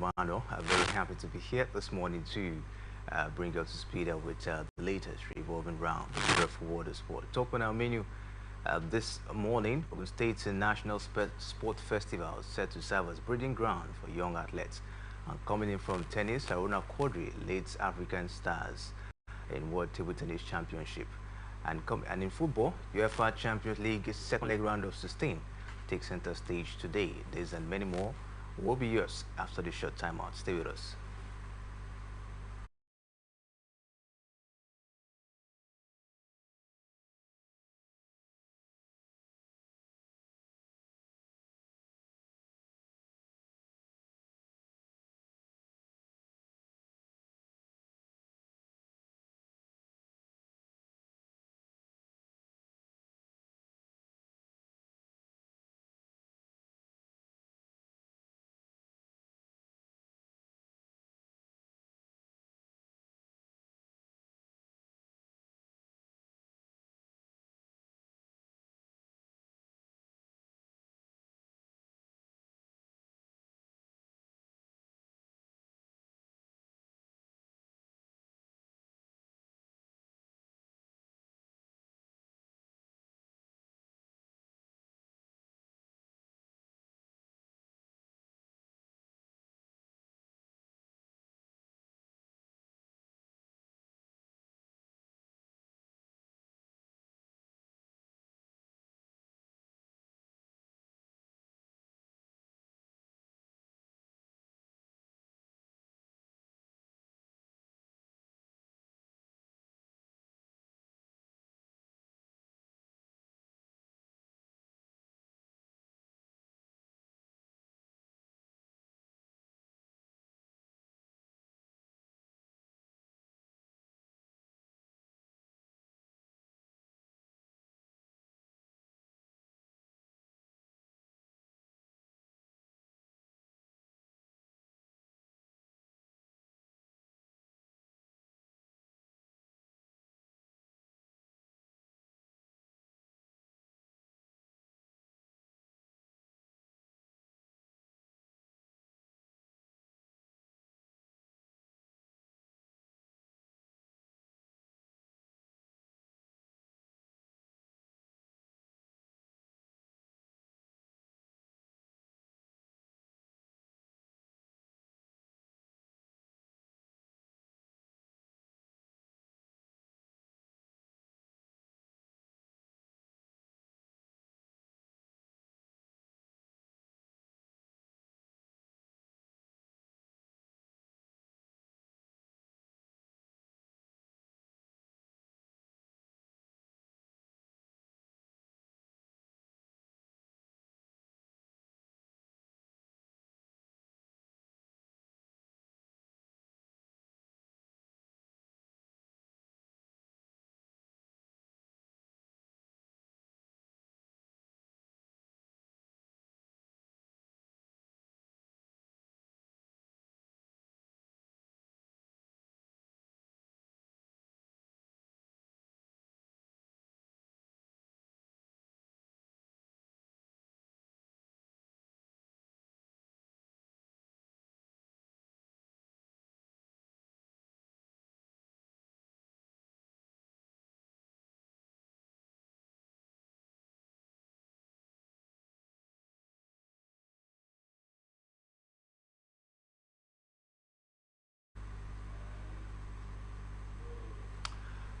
Manuel. I'm very happy to be here this morning to bring you up to speed with the latest revolving round for water sport. Top on our menu this morning, Ogun State's National Sport Festival is set to serve as breeding ground for young athletes. And coming in from tennis, Haruna Quadri leads African stars in World Table Tennis Championship. And in football, UEFA Champions League second leg round of 16 takes center stage today. This and many more will be yours after the short timeout. Stay with us.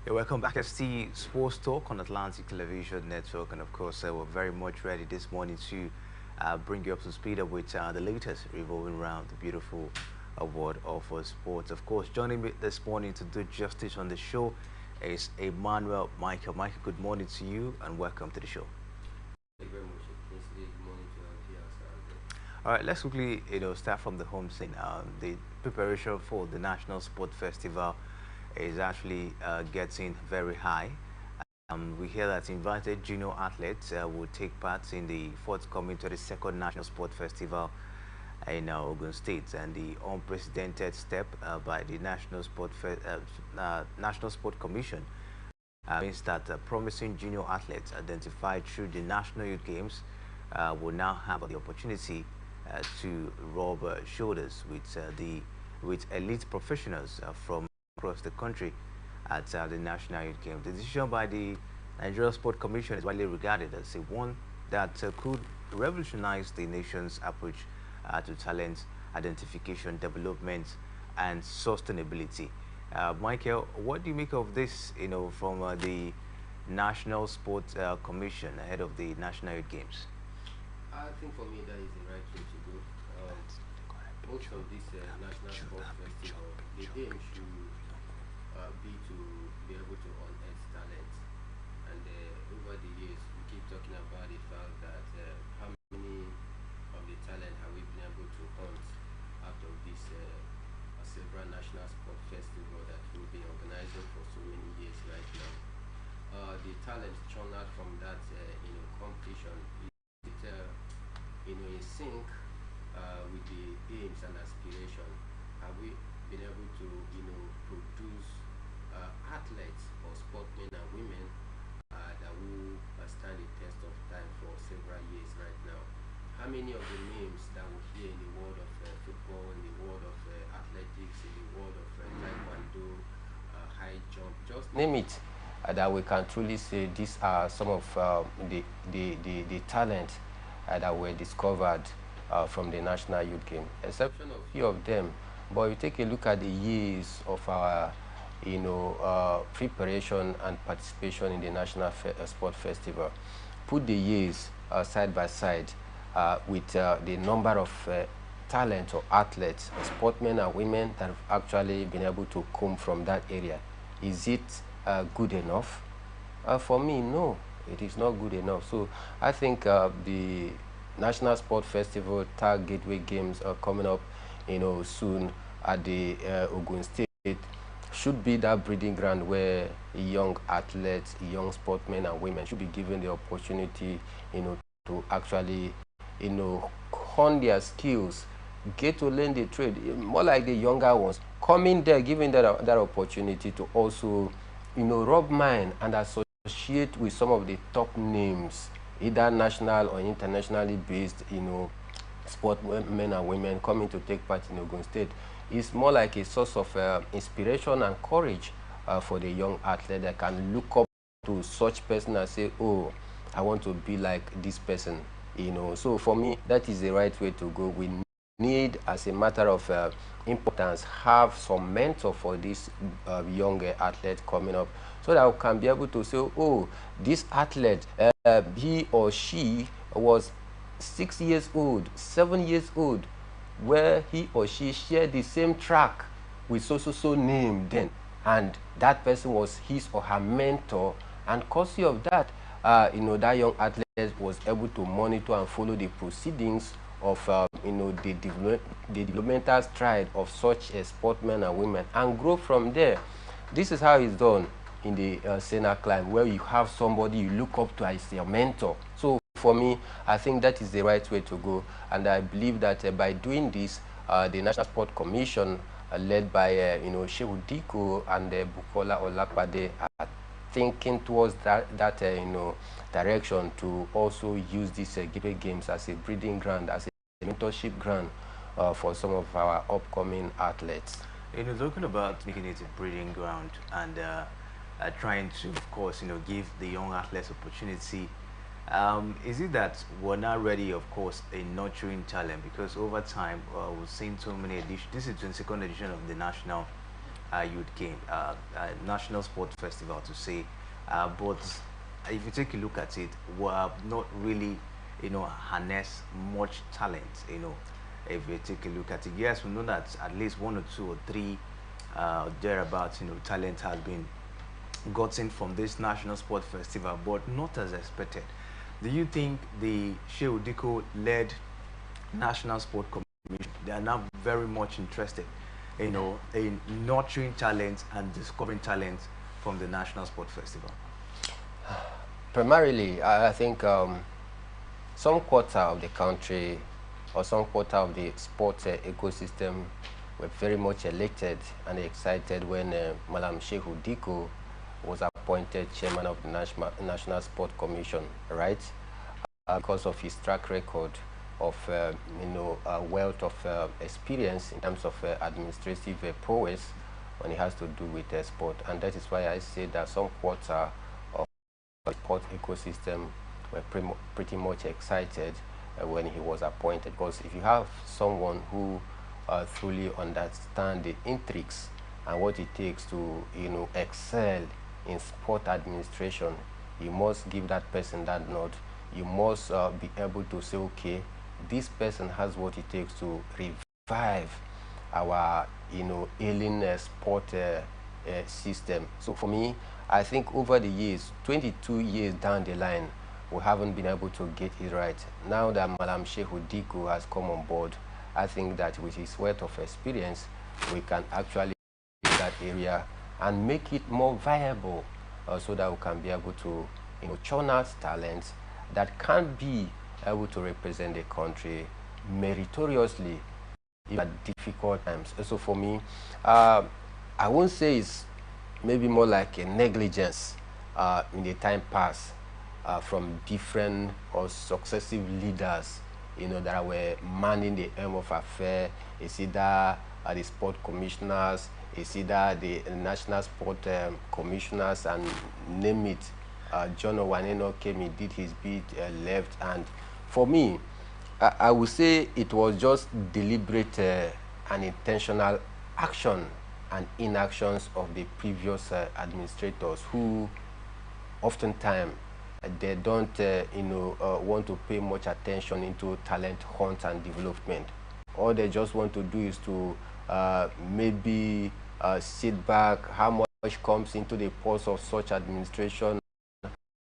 Yeah, welcome back. It's the Sports Talk on Atlantic Television Network, and of course, we're very much ready this morning to bring you up to speed with the latest revolving round, the beautiful award of sports. Of course, joining me this morning to do justice on the show is Emmanuel Michael. Michael, good morning to you, and welcome to the show. Thank you very much. Good morning to our viewers. All right, let's quickly, start from the home scene. The preparation for the National Sport Festival is actually getting very high. We hear that invited junior athletes will take part in the forthcoming 22nd National Sport Festival in Ogun State, and the unprecedented step by the National Sport Commission means that promising junior athletes identified through the National Youth Games will now have the opportunity to rub shoulders with elite professionals from across the country at the National Youth Games. The decision by the Nigeria Sport Commission is widely regarded as a one that could revolutionize the nation's approach to talent identification, development, and sustainability. Michael, what do you make of this, from the National Sports Commission ahead of the National Youth Games? I think for me that is the right way to go. Most of this national sport festival, the aim should be to be able to unearth talent. And over the years, we keep talking about the fact that how many of the talent have we been able to hunt out of this several national sport festival that we've been organizing for so many years right now. The talent churned out from that competition is in sync with the aims and aspiration. Have we been able to produce athletes or sportsmen and women that will stand the test of time for several years right now? How many of the names that we hear in the world of football, in the world of athletics, in the world of taekwondo, high jump, just name it, that we can truly say these are some of the talent that were discovered from the National Youth Game. Exception of few of them, but you take a look at the years of our preparation and participation in the National Sport Festival. Put the years side by side with the number of talent or athletes, sportsmen and women that have actually been able to come from that area. Is it good enough? For me, no, it is not good enough. So I think the National Sport Festival Tag Gateway Games are coming up, soon at the Ogun State should be that breeding ground where young athletes, young sportsmen and women should be given the opportunity, to actually, hone their skills, get to learn the trade, more like the younger ones, coming there, giving that opportunity to also, rub mind and associate with some of the top names, either national or internationally based, sportsmen and women coming to take part in Ogun State. It's more like a source of inspiration and courage for the young athlete that can look up to such person and say, oh, I want to be like this person, So for me, that is the right way to go. We need, as a matter of importance, have some mentor for this young athlete coming up, so that we can be able to say, oh, this athlete, he or she was 6 years old, 7 years old, where he or she shared the same track with so name then, and that person was his or her mentor, and courtesy of that, that young athlete was able to monitor and follow the proceedings of the developmental stride of such sportsmen and women and grow from there. This is how it's done in the Sena climb, where you have somebody you look up to as your mentor. So for me, I think that is the right way to go, and I believe that by doing this, the National Sport Commission, led by Shehu Diko and Bukola Olapade, are thinking towards that direction to also use these gateway games as a breeding ground, as a mentorship ground for some of our upcoming athletes. Talking about making it a breeding ground and trying to, of course, give the young athletes opportunity. Is it that we're not ready, of course, in nurturing talent? Because over time, we've seen so many editions. This is the 22nd edition of the National Youth Game, National Sport Festival, to say. But if you take a look at it, we have not really, harnessed much talent, If you take a look at it, yes, we know that at least 1 or 2 or 3 thereabouts, talent has been gotten from this National Sport Festival, but not as expected. Do you think the Shehu Diko-led National Sport Commission, they are now very much interested, in nurturing talent and discovering talent from the National Sport Festival? Primarily, I think some quarter of the country or some quarter of the sports ecosystem were very much elated and excited when Madam Shehu Diko was appointed chairman of the National Sport Commission, right? Because of his track record of wealth of experience in terms of administrative prowess when it has to do with sport. And that is why I say that some quarter of the sport ecosystem were pretty much excited when he was appointed, because if you have someone who truly understands the intrigues and what it takes to excel in sport administration, you must give that person that nod. You must be able to say, okay, this person has what it takes to revive our ailing sport system. So for me, I think over the years, 22 years down the line, we haven't been able to get it right. Now that Malam Shehu Diko has come on board, I think that with his wealth of experience, we can actually do that area and make it more viable, so that we can be able to churn out talents that can be able to represent the country meritoriously at difficult times. So for me, I won't say it's maybe more like a negligence in the time past from different or successive leaders, that were manning the helm of affair. It's either the sport commissioners, it's either the national sport commissioners, and name it. John Owaneno came, he did his bit, left. And for me, I would say it was just deliberate and intentional action and inactions of the previous administrators, who oftentimes they don't want to pay much attention into talent hunt and development. All they just want to do is to maybe sit back. How much comes into the purse of such administration?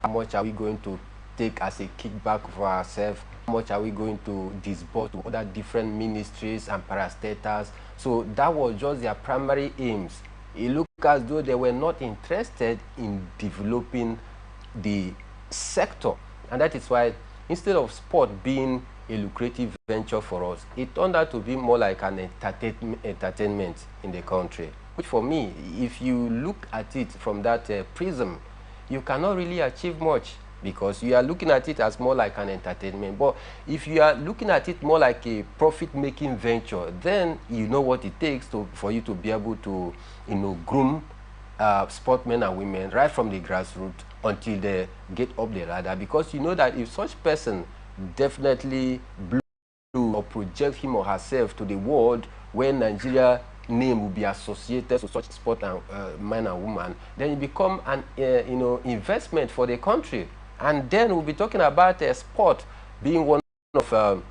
How much are we going to take as a kickback for ourselves? How much are we going to disburse to other different ministries and parastatals? So that was just their primary aims. It looked as though they were not interested in developing the sector. And that is why, instead of sport being a lucrative venture for us, it turned out to be more like an entertainment in the country. Which for me, if you look at it from that prism, you cannot really achieve much, because you are looking at it as more like an entertainment. But if you are looking at it more like a profit-making venture, then you know what it takes for you to be able to groom sportsmen and women right from the grassroots until they get up the ladder, because you know that if such person definitely blew or project him or herself to the world where Nigeria name will be associated to such sport and man and woman, then it become an investment for the country. And then we'll be talking about sport being one of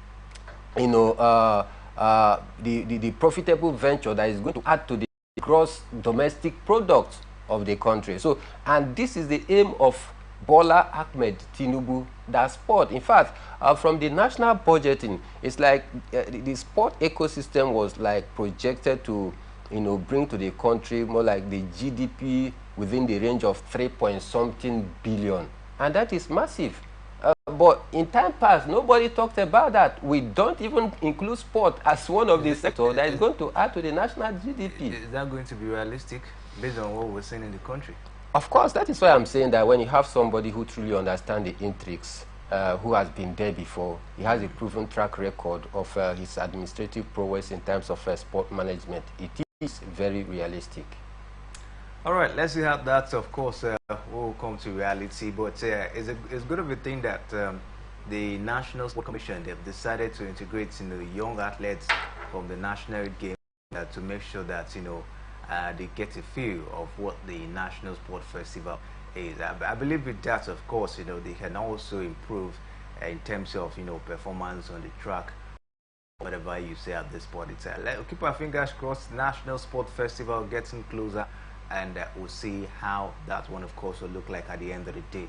the profitable venture that is going to add to the gross domestic product of the country. So, and this is the aim of Bola Ahmed Tinubu, that sport. In fact, from the national budgeting, it's like the sport ecosystem was like projected to bring to the country more like the GDP within the range of 3-point-something billion. And that is massive. But in time past, nobody talked about that. We don't even include sport as one of the sectors that is going to add to the national GDP. Is that going to be realistic based on what we're seeing in the country? Of course, that is why I'm saying that when you have somebody who truly understands the intrigues, who has been there before, he has a proven track record of his administrative prowess in terms of sport management, it is very realistic. All right, let's see how that, of course, will come to reality. But it's good of a thing that the National Sport Commission, they've decided to integrate young athletes from the national game to make sure that they get a feel of what the National Sport Festival is. I believe with that, of course, they can also improve in terms of performance on the track, whatever you say at this point. Let's keep our fingers crossed. National Sport Festival getting closer, and we'll see how that one, of course, will look like at the end of the day.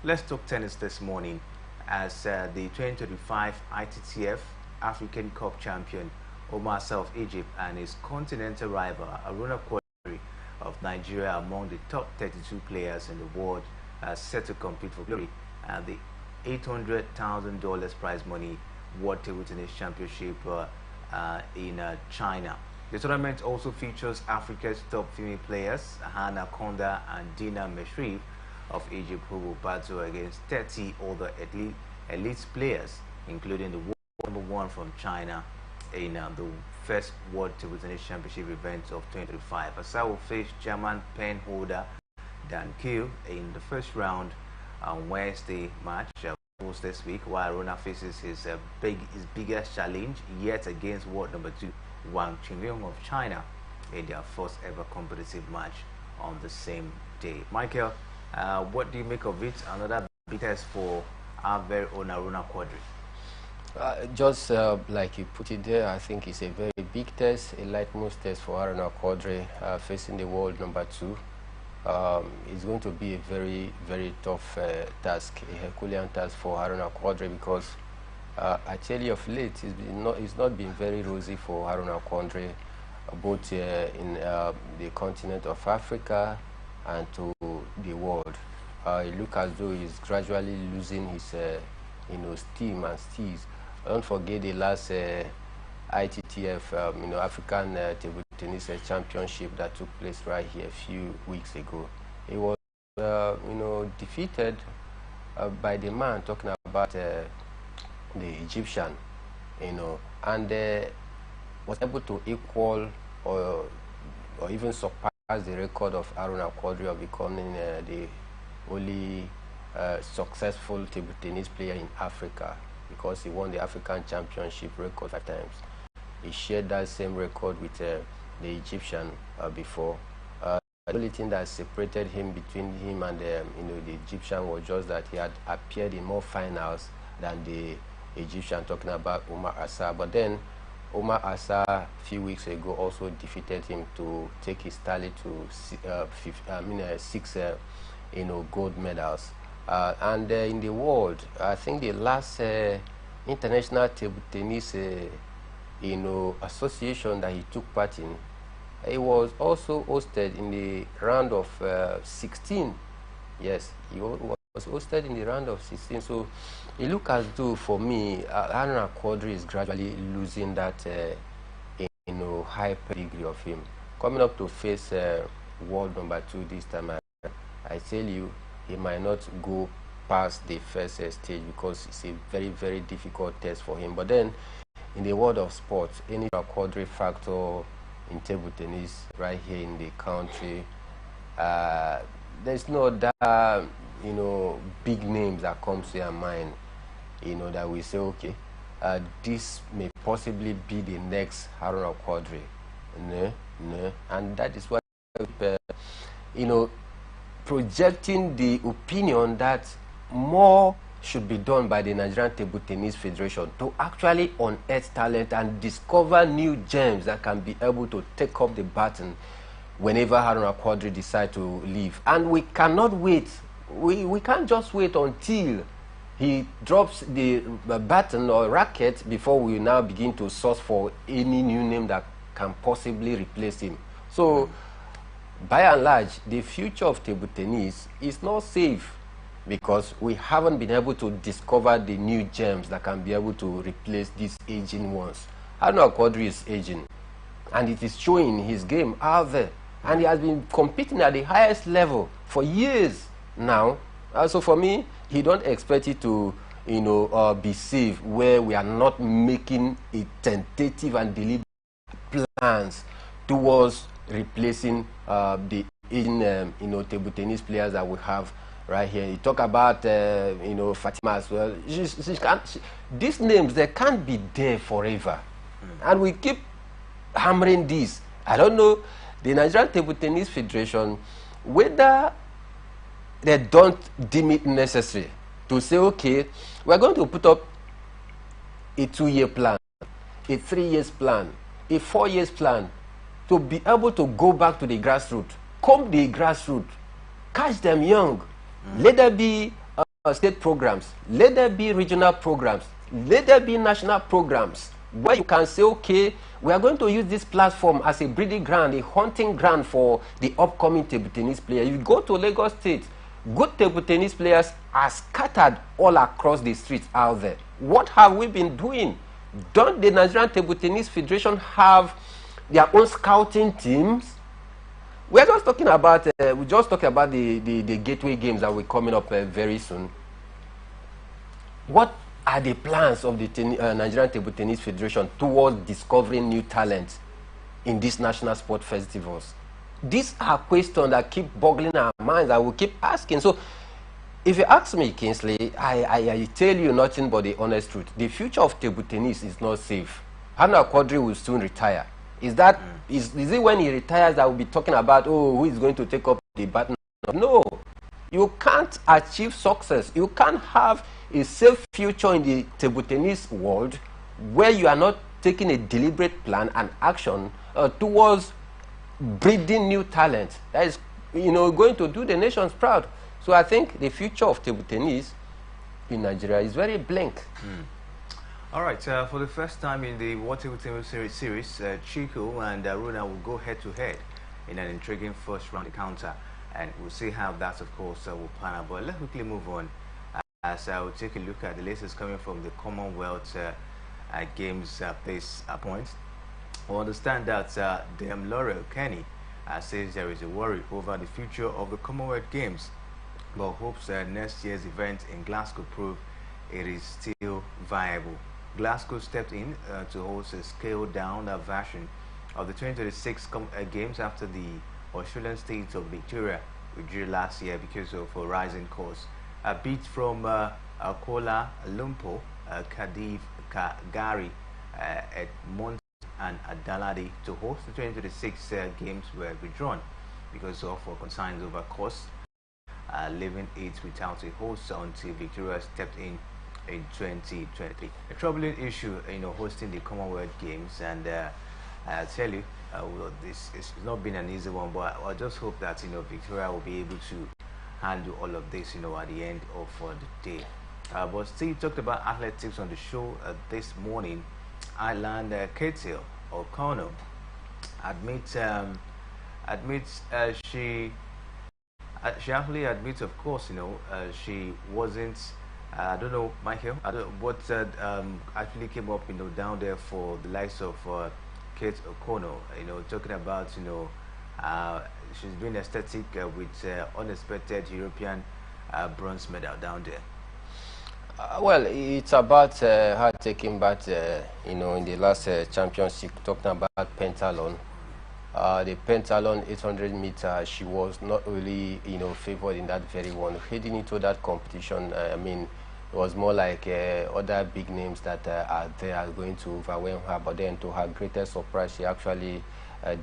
Let's talk tennis this morning, as the 2025 ITTF African Cup champion Omar South Egypt and his continental rival Aruna Quadri of Nigeria among the top 32 players in the world set to compete for glory at the $800,000 prize money World Table Tennis Championship in China. The tournament also features Africa's top female players, Hannah Konda and Dina Meshrif of Egypt, who will battle against 30 other elite players, including the world #1 from China in the first World Table Tennis Championship event of 2025. Asa will face German pen holder Dan Kiel in the first round on Wednesday match this week, while Rona faces his biggest challenge yet against world #2 Wang Qingyong of China in their first ever competitive match on the same day. Michael, what do you make of it? Another big test for our very own Aruna Quadri. Just like you put it there, I think it's a very big test, a litmus test for Aruna Quadri facing the world #2. It's going to be a very, very tough task, a Herculean task for Haruna Quadri, because I tell you of late, it's not been very rosy for Haruna Quadri, both in the continent of Africa and to the world. It looks as though he's gradually losing his steam and steez. Don't forget the last ITTF, African Table Tennis Championship that took place right here a few weeks ago. He was, defeated by the man talking about the Egyptian, and was able to equal or even surpass the record of Aruna Quadri of becoming the only successful table tennis player in Africa, because he won the African Championship record 5 times. He shared that same record with the Egyptian before. The only thing that separated him between him and the Egyptian was just that he had appeared in more finals than the Egyptian, talking about Omar Asa. But then Omar Asa a few weeks ago also defeated him to take his tally to 6 gold medals. And in the world, I think the last international table tennis association that he took part in, he was also hosted in the round of 16. Yes, he was hosted in the round of 16. So it looks as though, for me, Aruna Quadri is gradually losing that high pedigree of him. Coming up to face world #2 this time, I tell you, he might not go past the first stage, because it's a very, very difficult test for him. But then, in the world of sports, any Quadri factor in table tennis right here in the country, there's no other big names that comes to your mind, that we say, okay, this may possibly be the next Aruna Quadri. No, and that is why projecting the opinion that more should be done by the Nigerian Table Tennis Federation to actually unearth talent and discover new gems that can be able to take up the baton whenever Aruna Quadri decide to leave. And we cannot wait. We can't just wait until he drops the baton or racket before we now begin to source for any new name that can possibly replace him. So, by and large, the future of table tennis is not safe, because we haven't been able to discover the new gems that can be able to replace these aging ones. Aruna Quadri is aging, and it is showing his game out there, and he has been competing at the highest level for years now. So for me, he don't expect it to be safe, where we are not making a tentative and deliberate plans towards replacing the aging table tennis players that we have right here. You talk about Fatima as well. These names, they can't be there forever, and we keep hammering this. I don't know, the Nigerian Table Tennis Federation, whether they don't deem it necessary to say, okay, we're going to put up a 2-year plan, a 3-year plan, a 4-year plan, to be able to go back to the grassroots, comb the grassroots, catch them young. Let there be state programs, let there be regional programs, let there be national programs, where you can say, okay, we are going to use this platform as a breeding ground, a hunting ground for the upcoming table tennis players. You go to Lagos State, good table tennis players are scattered all across the streets out there. What have we been doing? Don't the Nigerian Table Tennis Federation have their own scouting teams? We're just talking about the gateway games that will coming up very soon. What are the plans of the Nigerian Table Tennis Federation towards discovering new talent in these national sport festivals? These are questions that keep boggling our minds. I will keep asking. So, if you ask me, Kingsley, I tell you nothing but the honest truth. The future of table tennis is not safe. Hannah Quadri will soon retire. Is it when he retires that we'll be talking about, oh, who is going to take up the baton? No. You can't achieve success. You can't have a safe future in the table tennis world where you are not taking a deliberate plan and action towards breeding new talent that is, going to do the nations proud. So I think the future of table tennis in Nigeria is very bleak. All right, for the first time in the World Table Tennis Series, Chico and Runa will go head-to-head in an intriguing first-round encounter, and we'll see how that, of course, will pan out. But let's quickly move on as I will take a look at the latest coming from the Commonwealth Games at this point. We understand that Dame Laurel Kenny says there is a worry over the future of the Commonwealth Games, but hopes next year's event in Glasgow prove it is still viable. Glasgow stepped in to host a scaled-down version of the 2026 Games after the Australian state of Victoria withdrew last year because of rising costs. A beat from Kuala Lumpur, Cardiff, Gary, Edmonton and Adelaide to host the 2026 Games were withdrawn because of concerns over costs, leaving it without a host until Victoria stepped in 2023. A troubling issue, hosting the Commonwealth Games, and I tell you, well, this has not been an easy one, but I just hope that Victoria will be able to handle all of this, at the end of the day. But Steve talked about athletics on the show this morning. Ireland Katie O'Connell admits she actually admits, of course, she wasn't. I don't know, Michael. I don't what actually came up, down there for the likes of Kate O'Connell. Talking about, she's been ecstatic with unexpected European bronze medal down there. Well, it's about her taking back, in the last championship, talking about pentathlon. The pentathlon 800 meter, she was not really, favored in that very one. Heading into that competition, I mean, it was more like other big names that are there going to overwhelm her. But then, to her greatest surprise, she actually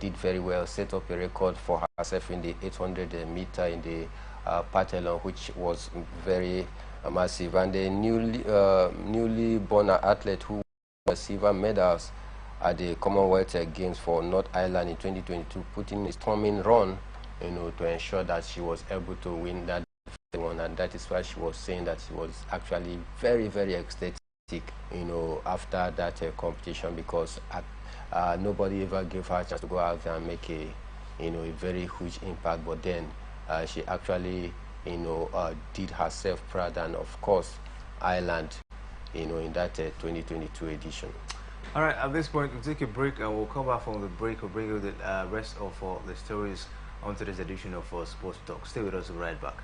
did very well, set up a record for herself in the 800 meter in the pentathlon, which was very massive. And the newly born athlete who won silver medals at the Commonwealth Games for North Ireland in 2022, putting a storming run, to ensure that she was able to win that one. And that is why she was saying that she was actually very, very ecstatic, after that competition, because nobody ever gave her a chance to go out there and make a very huge impact. But then she actually, did herself proud, and of course, Ireland, in that 2022 edition. All right, at this point, we'll take a break and we'll come back from the break. We'll bring you the rest of the stories onto this edition of Sports Talk. Stay with us, we'll be right back.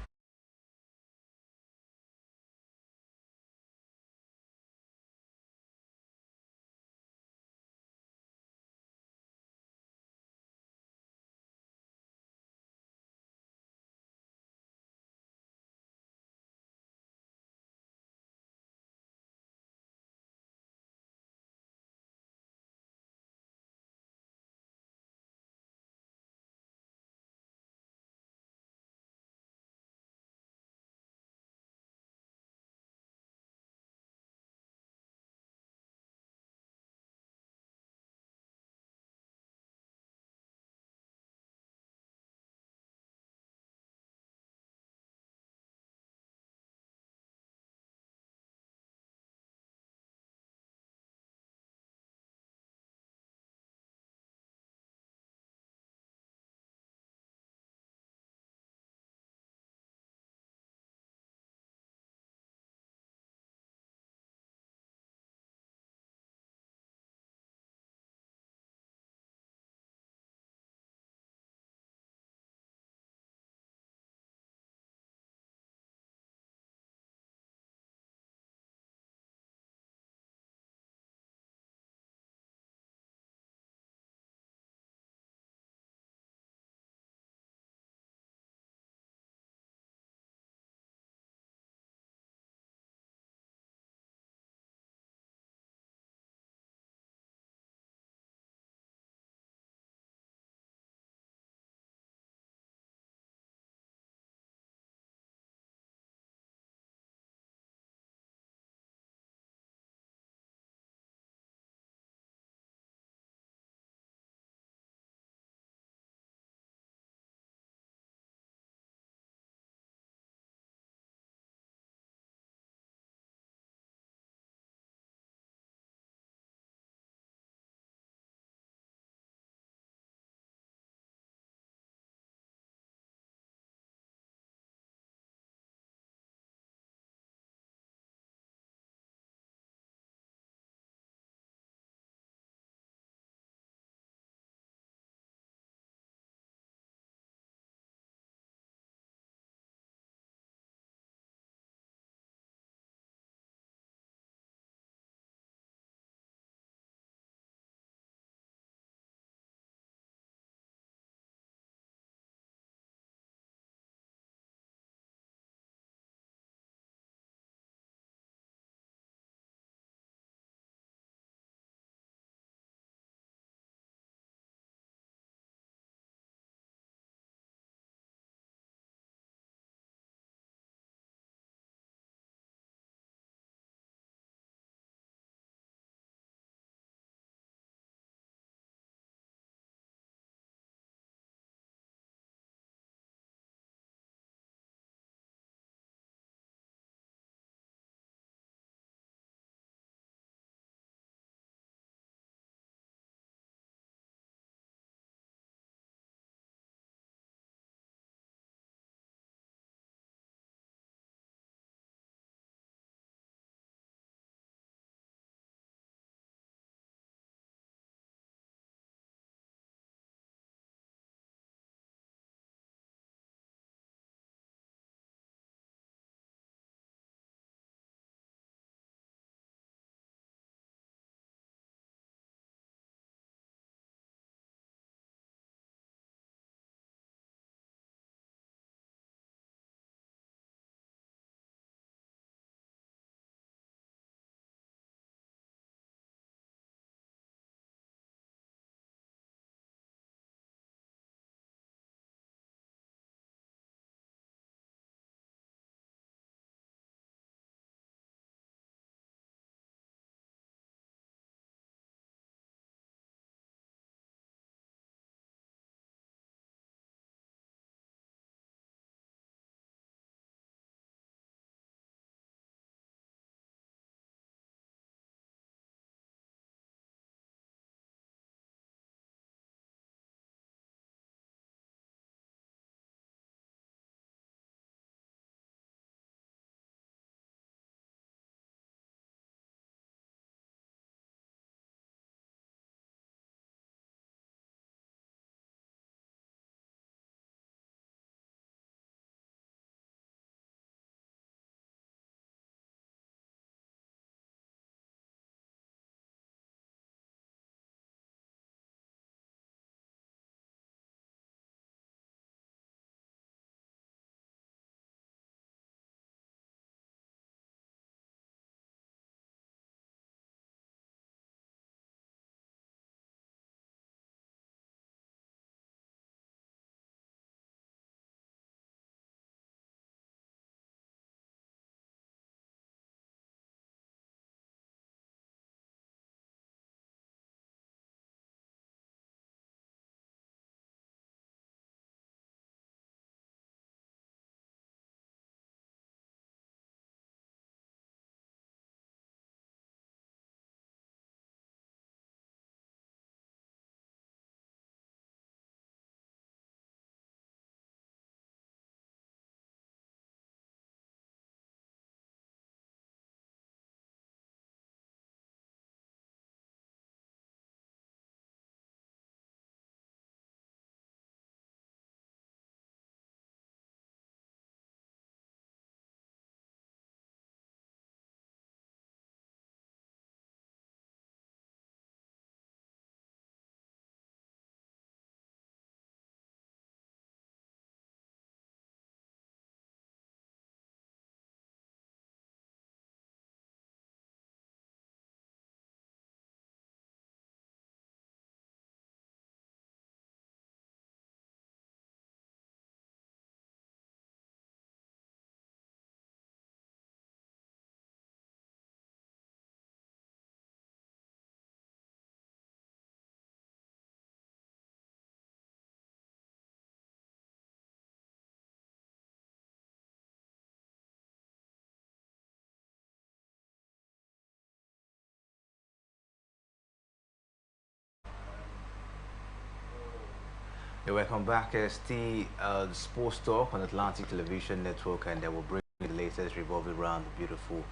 Yeah, welcome back. It's the Sports Talk on Atlantic Television Network, and we'll bring you the latest revolving around the beautiful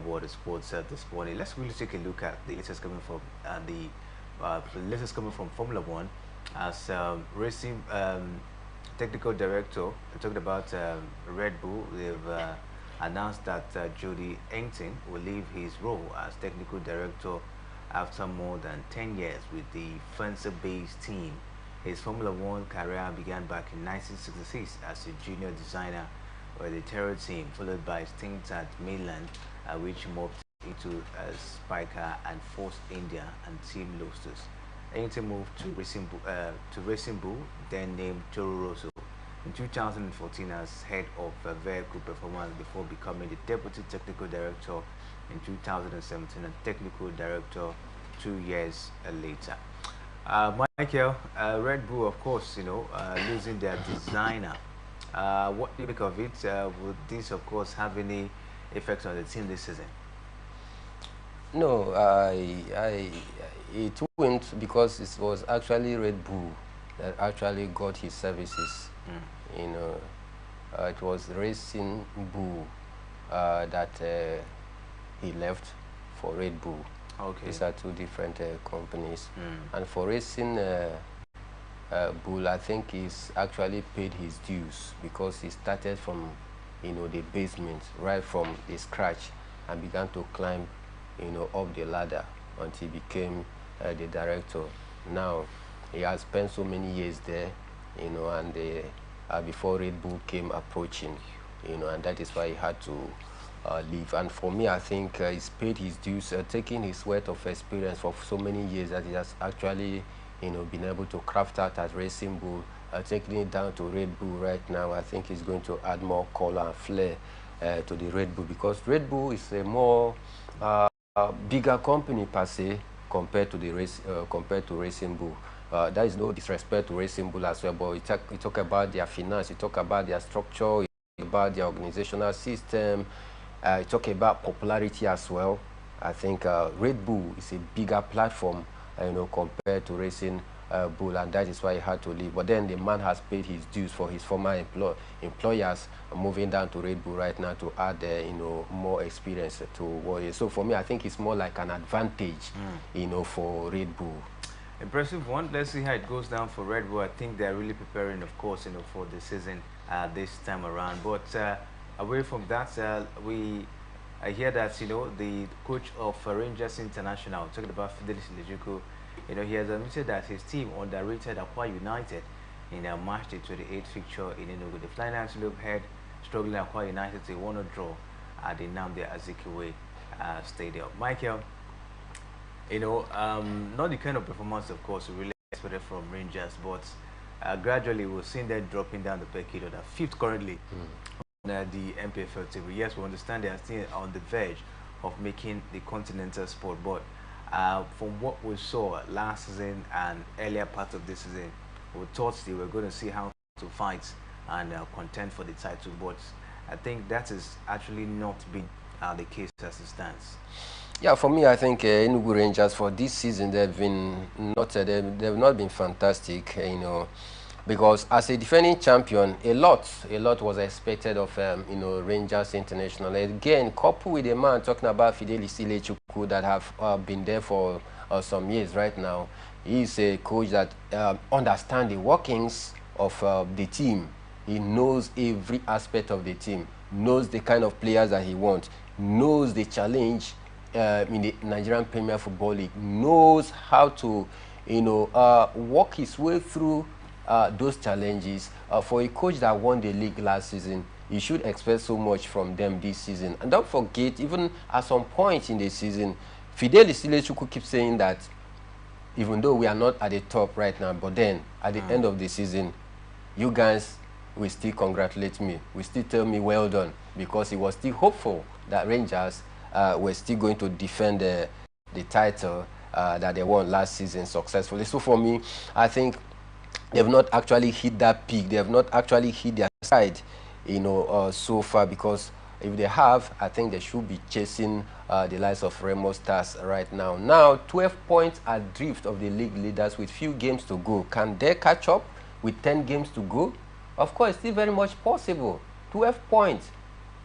world of sports this morning. Let's really take a look at the latest coming from the latest coming from Formula One, as racing technical director talked about Red Bull. They've announced that Jody Engton will leave his role as technical director after more than 10 years with the Fencer-based team. His Formula One career began back in 1966 as a junior designer for the Terra team, followed by stints at Mainland, which morphed into Spiker and Force India and Team Lotus. Engton moved to Racing Bull, then named Toro Rosso in 2014 as head of vehicle performance before becoming the deputy technical director in 2017 and technical director 2 years later. Michael, Red Bull, of course, losing their designer. What do you make of it? Would this, of course, have any effects on the team this season? No, it wouldn't, because it was actually Red Bull that actually got his services. It was Racing Bull that he left for Red Bull. Okay. These are two different companies. And for Racing Bull, I think he's actually paid his dues, because he started from the basement, right from the scratch, and began to climb up the ladder until he became the director. Now he has spent so many years there, and before Red Bull came approaching, and that is why he had to leave. And for me, I think he's paid his dues, taking his wealth of experience for so many years that he has actually been able to craft out at Racing Bull, taking it down to Red Bull right now. I think he's going to add more color and flair to the Red Bull, because Red Bull is a more bigger company per se compared to Racing Bull. There is no disrespect to Racing Bull as well, but you talk about their finance, you talk about their structure, you talk about their organizational system, you talk about popularity as well. I think Red Bull is a bigger platform, compared to Racing Bull, and that is why he had to leave. But then the man has paid his dues for his former employers, moving down to Red Bull right now to add, more experience to what. So for me, I think it's more like an advantage, for Red Bull. Impressive one. Let's see how it goes down for Red Bull. I think they're really preparing, of course, for the season this time around. But away from that, I hear that the coach of Rangers International, talking about Fidelis Lejuko, he has admitted that his team underrated Akwa United in their March 28th fixture in Enugu. The Flying Antelope had struggling Akwa United to a 1-0 draw at the Nnamdi Azikiwe Stadium. Michael, not the kind of performance, of course, we really expected from Rangers, but gradually we're seeing them dropping down the pecking order. Fifth currently on the MPFL table. Yes, we understand they are still on the verge of making the continental sport, but from what we saw last season and earlier part of this season, we thought they were going to see how to fight and contend for the title, but I think that is actually not been the case as it stands. Yeah, for me, I think Enugu Rangers for this season they've not been fantastic, because as a defending champion, a lot was expected of Rangers International. Again, coupled with a man talking about Fidelis Ilechukwu that have been there for some years right now. He's a coach that understands the workings of the team. He knows every aspect of the team, knows the kind of players that he wants, knows the challenge in the Nigerian Premier Football League, knows how to work his way through those challenges. For a coach that won the league last season, you should expect so much from them this season. And don't forget, even at some point in the season, Fidelis Ilechukwu keeps saying that even though we are not at the top right now, but then at the end of the season, you guys will still congratulate me, will still tell me well done, because he was still hopeful that Rangers were still going to defend the title that they won last season successfully. So for me, I think they've not actually hit that peak. They have not actually hit their side, so far, because if they have, I think they should be chasing the likes of Remo Stars right now. Now, 12 points adrift of the league leaders with few games to go. Can they catch up with 10 games to go? Of course, it's still very much possible. 12 points,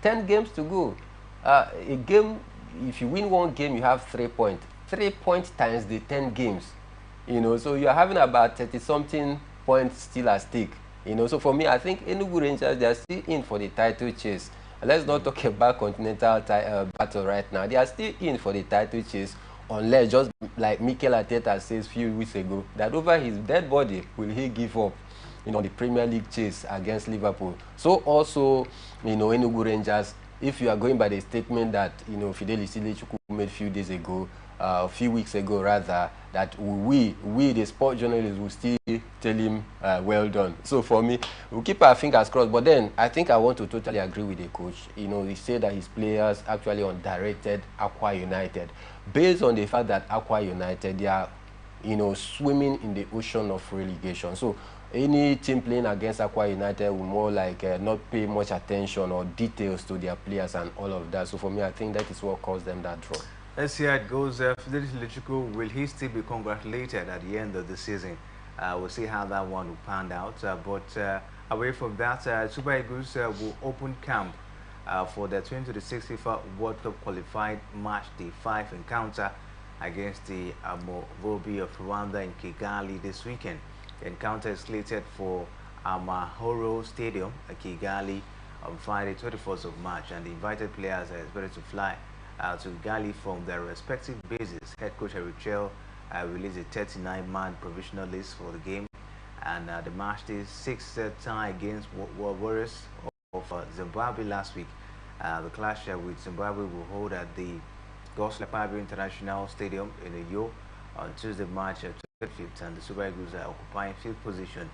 10 games to go. A game, if you win one game, you have 3 points. 3 points times the 10 games. You know, so you're having about 30-something points still at stake. You know, so for me, I think Enugu Rangers, they are still in for the title chase. Let's not talk about continental battle right now. They are still in for the title chase, unless, just like Mikel Arteta says a few weeks ago, that over his dead body will he give up, you know, the Premier League chase against Liverpool. So also, you know, Enugu Rangers, if you are going by the statement that, you know, Fidelis Ilechukwu made a few weeks ago rather, that we the sport journalists will still tell him well done. So for me, we'll keep our fingers crossed. But then I think I want to totally agree with the coach. You know, he said that his players actually underrated Aqua United, based on the fact that Aqua United, they are, you know, swimming in the ocean of relegation. So any team playing against Aqua United will more like not pay much attention or details to their players and all of that. So for me, I think that is what caused them that draw. Let's see how it goes. Fidelis Ilechukwu, will he still be congratulated at the end of the season? We'll see how that one will pan out. But away from that, Super Eagles will open camp for the 2026 FIFA World Cup qualified match day 5 encounter against the Amovobi of Rwanda in Kigali this weekend. The encounter is slated for Amahoro Stadium, Kigali, on Friday, 24th of March, and the invited players are expected to fly to Kigali from their respective bases. Head coach Erichel released a 39-man provisional list for the game, and the match day 6 tie against Warriors of Zimbabwe last week. The clash with Zimbabwe will hold at the Goslepabio International Stadium in Uyo on Tuesday, March 25th, and the Super Eagles are occupying 5th position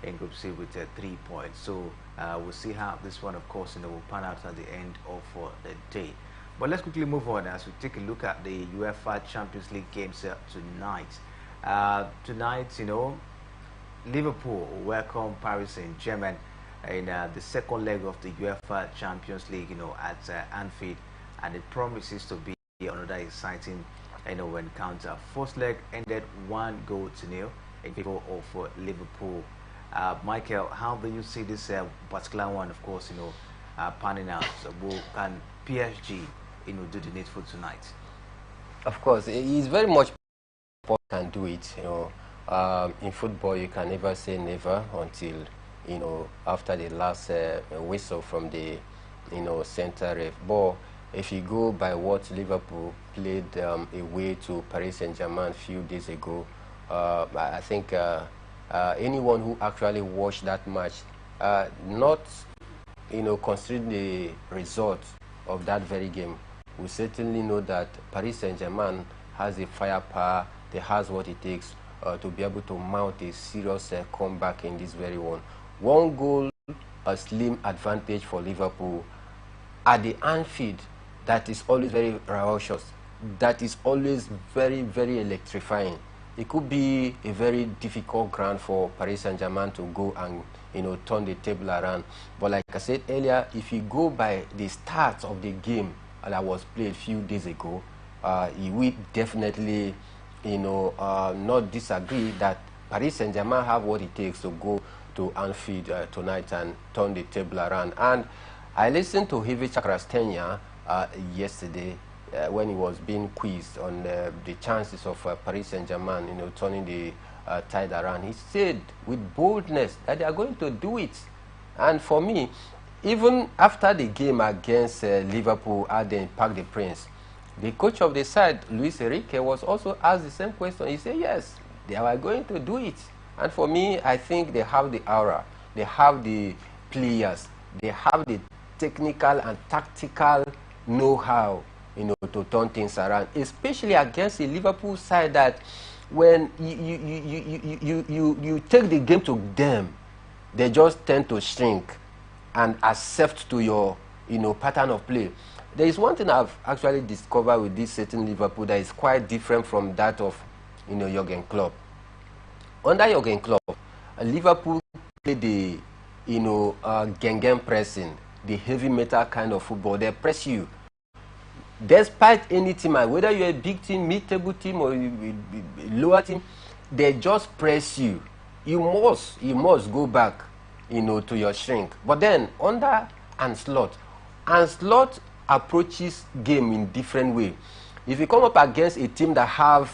in Group C with 3 points. So we'll see how this one, of course, will pan out at the end of the day. But let's quickly move on as we take a look at the UEFA Champions League games tonight. Tonight, you know, Liverpool welcome Paris Saint-Germain in the second leg of the UEFA Champions League, you know, at Anfield, and it promises to be another exciting, you know, encounter. First leg ended 1-0 in favor of Liverpool. Michael, how do you see this particular one, of course, you know, panning out? So can PSG, you know, do the needful tonight? Of course, it's very much can do it. You know, in football, you can never say never until, you know, after the last whistle from the, you know, center ref. But if you go by what Liverpool played away to Paris Saint-Germain a few days ago, I think anyone who actually watched that match, not, you know, considering the result of that very game, we certainly know that Paris Saint-Germain has the firepower, they has what it takes to be able to mount a serious comeback in this very one. One goal, a slim advantage for Liverpool at the Anfield. That is always very raucous. That is always very, very electrifying. It could be a very difficult ground for Paris Saint-Germain to go and, you know, turn the table around. But like I said earlier, if you go by the start of the game that was played a few days ago, you will definitely, you know, not disagree that Paris Saint-Germain have what it takes to go to Anfield tonight and turn the table around. And I listened to Ivica Krastenia yesterday when he was being quizzed on the chances of Paris Saint-Germain, you know, turning the tide around. He said with boldness that they are going to do it. And for me, even after the game against Liverpool at the Parc des Princes, the coach of the side, Luis Enrique, was also asked the same question. He said, yes, they are going to do it. And for me, I think they have the aura, they have the players, they have the technical and tactical know-how, you know, to turn things around, especially against a Liverpool side that when you take the game to them, they just tend to shrink and accept to your, you know, pattern of play. There is one thing I've actually discovered with this certain Liverpool that is quite different from that of, you know, Jurgen Klopp. Under Jurgen Klopp, Liverpool play the, you know, Gengen pressing, the heavy metal kind of football. They press you. Despite any team, whether you're a big team, mid-table team, or a lower team, they just press you. you must go back, you know, to your shrink. But then under Anslot approaches game in different way. If you come up against a team that have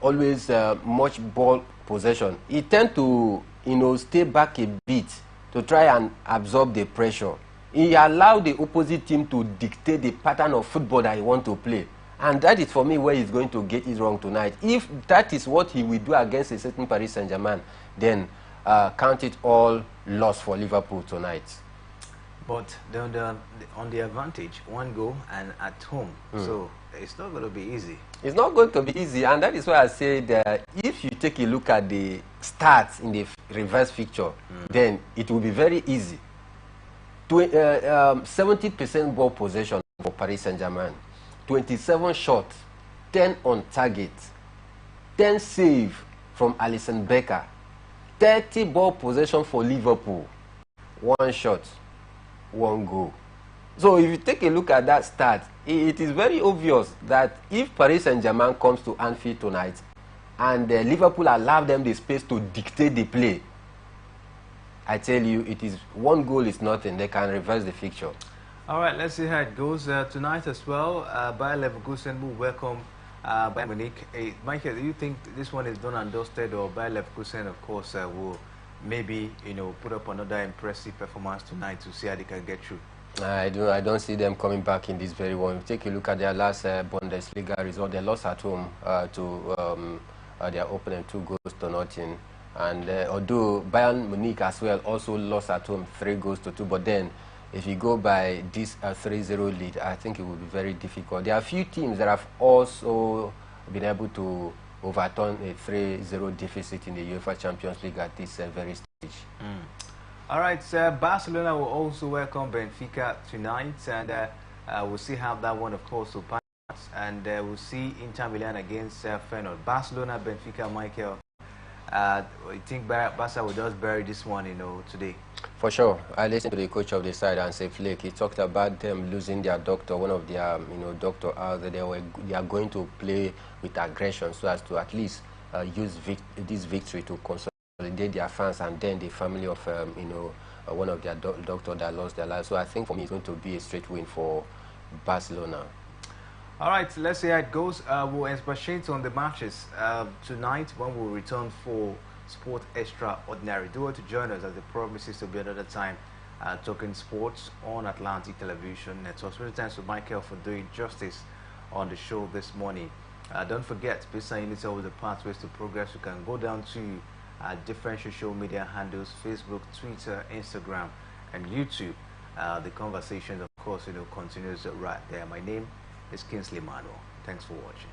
always much ball possession, he tend to, you know, stay back a bit to try and absorb the pressure. He allowed the opposite team to dictate the pattern of football that he want to play. And that is for me where he's going to get it wrong tonight. If that is what he will do against a certain Paris Saint-Germain, then count it all lost for Liverpool tonight. But on the advantage, one goal and at home, so it's not going to be easy. It's not going to be easy, and that is why I say that if you take a look at the stats in the reverse fixture, then it will be very easy. 70% ball possession for Paris Saint-Germain, 27 shots, 10 on target, 10 save from Alisson Becker, 30 ball possession for Liverpool, 1 shot, 1 goal. So if you take a look at that stat, it is very obvious that if Paris Saint-Germain comes to Anfield tonight and Liverpool allow them the space to dictate the play, I tell you, it is 1 goal is nothing. They can reverse the fixture. All right, let's see how it goes tonight as well. Bayer Leverkusen will welcome Bayern Munich. Michael, do you think this one is done and dusted, or Bayer Leverkusen, of course, will maybe, you know, put up another impressive performance tonight to see how they can get through? I don't see them coming back in this very one. Take a look at their last Bundesliga result. They lost at home to their opponent 2-0. And although Bayern Munich as well also lost at home 3-2, but then if you go by this 3-0 lead, I think it will be very difficult. There are a few teams that have also been able to overturn a 3-0 deficit in the UEFA Champions League at this very stage. All right, Barcelona will also welcome Benfica tonight, and we'll see how that one, of course, will pass. And we'll see Inter Milan against Feyenoord. Barcelona, Benfica, Michael. I think Barca will just bury this one, you know, today. For sure. I listened to the coach of the side, and say Flake. He talked about them losing their doctor, one of their, you know, doctor out there. They are going to play with aggression so as to at least use this victory to consolidate their fans and then the family of, you know, one of their doctor that lost their life. So I think for me, it's going to be a straight win for Barcelona. All right, let's see how it goes. We'll expatiate on the matches tonight when we'll return for Sport Extraordinary. Do want to join us, as the promises to be another time talking sports on Atlantic Television. It's also thanks to Michael for doing justice on the show this morning. Don't forget, beside you need all the pathways to progress. You can go down to different social media handles: Facebook, Twitter, Instagram, and YouTube. The conversation, of course, you know, continues right there. My name is Kingsley Manuel. Thanks for watching.